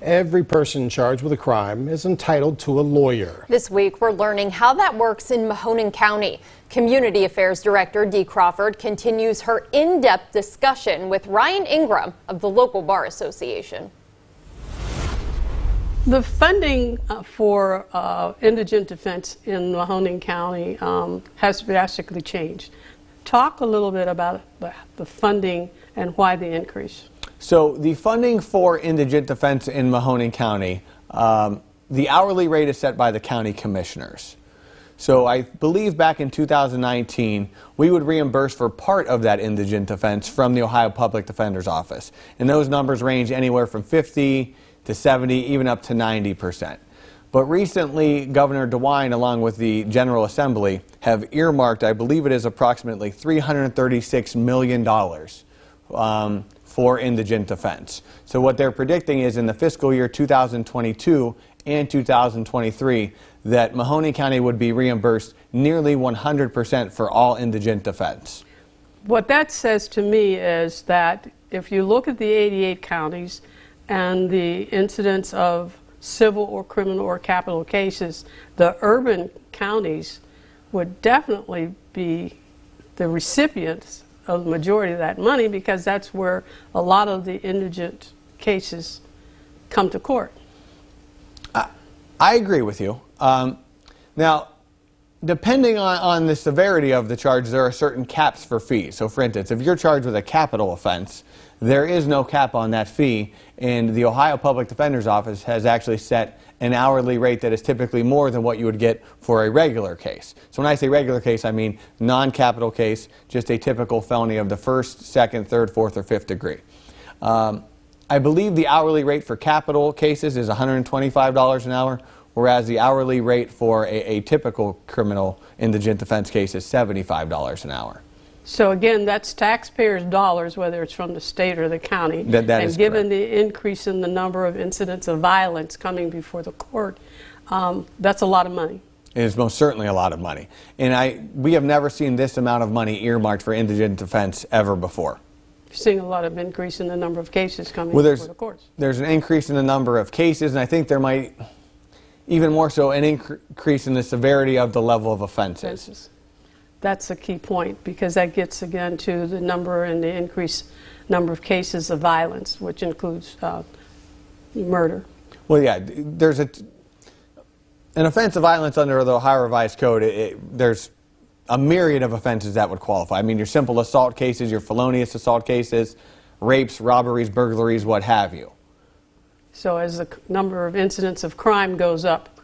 Every person charged with a crime is entitled to a lawyer. This week, we're learning how that works in Mahoning County. Community Affairs Director Dee Crawford continues her in-depth discussion with Ryan Ingram of the local Bar Association. The funding for indigent defense in Mahoning County has drastically changed. Talk a little bit about the funding and why the increase. So the funding for indigent defense in Mahoning County, the hourly rate is set by the county commissioners. So I believe back in 2019, we would reimburse for part of that indigent defense from the Ohio Public Defender's Office. And those numbers range anywhere from 50 to 70, even up to 90%. But recently, Governor DeWine, along with the General Assembly, have earmarked, I believe it is approximately $336 million for indigent defense. So what they're predicting is in the fiscal year 2022 and 2023 that Mahoning County would be reimbursed nearly 100% for all indigent defense. What that says to me is that if you look at the 88 counties and the incidence of civil or criminal or capital cases, the urban counties would definitely be the recipients of the majority of that money, because that's where a lot of the indigent cases come to court. I agree with you. Now, depending on the severity of the charge, there are certain caps for fees. So for instance, if you're charged with a capital offense, there is no cap on that fee, and the Ohio Public Defender's Office has actually set an hourly rate that is typically more than what you would get for a regular case. So when I say regular case, I mean non-capital case, just a typical felony of the first, second, third, fourth, or fifth degree. I believe the hourly rate for capital cases is $125 an hour, whereas the hourly rate for a typical criminal indigent defense case is $75 an hour. So again, that's taxpayers' dollars, whether it's from the state or the county. That and given the increase in the number of incidents of violence coming before the court, that's a lot of money. It is most certainly a lot of money. And we have never seen this amount of money earmarked for indigent defense ever before. You're seeing a lot of increase in the number of cases coming before the courts. There's an increase in the number of cases, and I think there might, even more so, an increase in the severity of the level of offenses. That's a key point, because that gets again to the number and the increased number of cases of violence, which includes murder. Well, yeah, there's an offense of violence under the Ohio Revised Code. There's a myriad of offenses that would qualify. I mean, your simple assault cases, your felonious assault cases, rapes, robberies, burglaries, what have you. So as the number of incidents of crime goes up,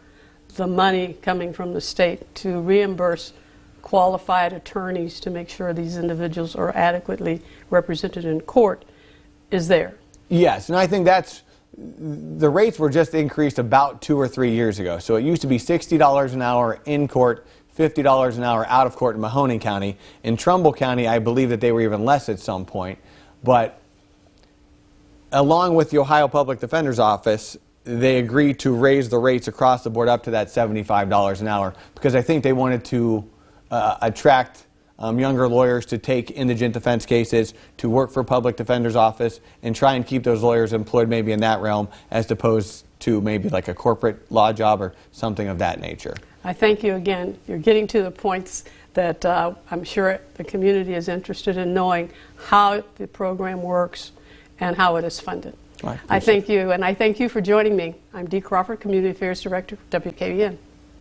the money coming from the state to reimburse qualified attorneys to make sure these individuals are adequately represented in court is there. Yes, and I think the rates were just increased about 2 or 3 years ago. So it used to be $60 an hour in court, $50 an hour out of court in Mahoning County. In Trumbull County, I believe that they were even less at some point. But along with the Ohio Public Defender's Office, they agreed to raise the rates across the board up to that $75 an hour, because I think they wanted to attract younger lawyers to take indigent defense cases, to work for Public Defender's Office, and try and keep those lawyers employed maybe in that realm as opposed to maybe like a corporate law job or something of that nature. I thank you again. You're getting to the points that I'm sure the community is interested in knowing how the program works and how it is funded. I thank you, and I thank you for joining me. I'm Dee Crawford, Community Affairs Director for WKBN.